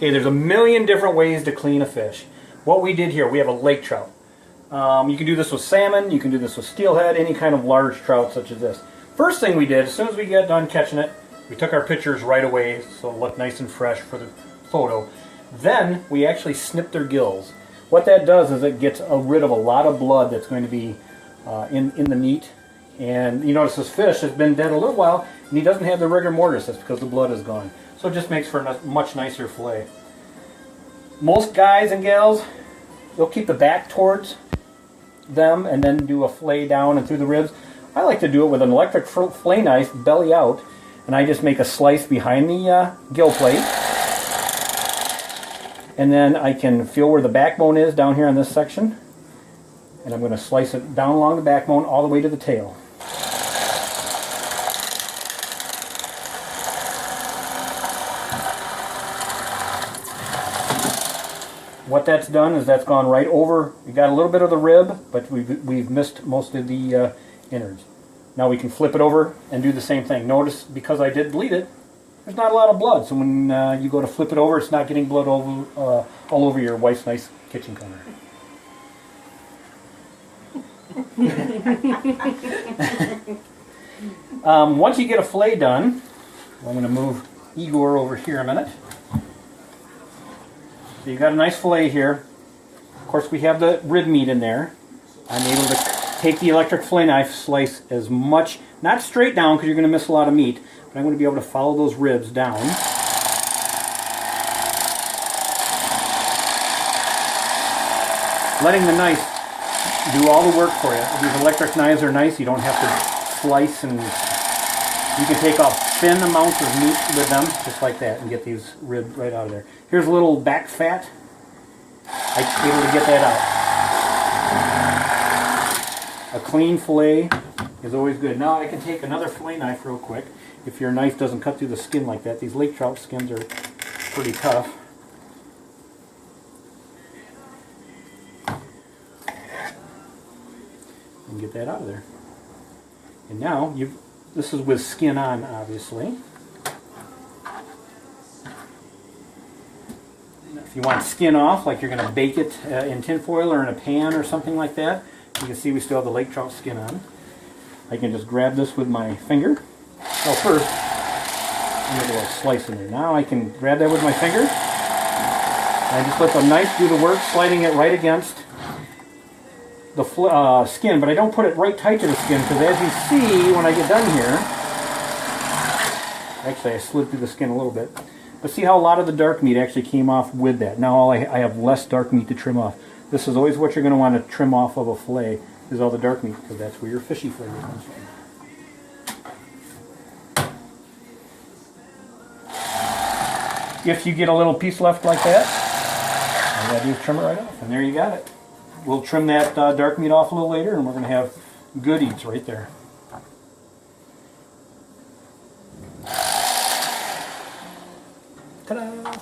Okay, there's a million different ways to clean a fish. What we did here, we have a lake trout. You can do this with salmon, you can do this with steelhead, any kind of large trout such as this. First thing we did, as soon as we got done catching it, we took our pictures right away so it looked nice and fresh for the photo. Then we actually snipped their gills. What that does is it gets rid of a lot of blood that's going to be in the meat. And you notice this fish has been dead a little while and he doesn't have the rigor mortis. That's because the blood is gone. So it just makes for a much nicer fillet. Most guys and gals, they'll keep the back towards them and then do a fillet down and through the ribs. I like to do it with an electric fillet knife, belly out, and I just make a slice behind the gill plate. And then I can feel where the backbone is down here on this section. And I'm going to slice it down along the backbone all the way to the tail. What that's done is that's gone right over. We got a little bit of the rib, but we've missed most of the innards. Now we can flip it over and do the same thing. Notice, because I did bleed it, there's not a lot of blood. So when you go to flip it over, it's not getting blood all over your wife's nice kitchen counter. Once you get a fillet done, I'm going to move Igor over here a minute. So you got a nice fillet here. Of course, we have the rib meat in there. I'm able to take the electric fillet knife, slice as much, not straight down because you're going to miss a lot of meat, but I'm going to be able to follow those ribs down. Letting the knife do all the work for you. These electric knives are nice. You don't have to slice, and you can take off thin amounts of meat with them, just like that, and get these ribs right out of there. Here's a little back fat. I'm able to get that out. A clean fillet is always good. Now I can take another fillet knife real quick. If your knife doesn't cut through the skin like that, these lake trout skins are pretty tough. And get that out of there. And now this is with skin on, obviously. If you want skin off, like you're going to bake it in tin foil or in a pan or something like that, you can see we still have the lake trout skin on. I can just grab this with my finger. Oh, first, I'm going to do a slice in there. Now I can grab that with my finger. And just let the knife do the work, sliding it right against the skin. But I don't put it right tight to the skin, because as you see when I get done here, actually I slid through the skin a little bit. But see how a lot of the dark meat actually came off with that. Now I have less dark meat to trim off. This is always what you're going to want to trim off of a fillet, is all the dark meat, because that's where your fishy flavor comes from. If you get a little piece left like that, all you got to do is trim it right off, and there you got it. We'll trim that dark meat off a little later, and we're going to have good eats right there. Ta-da!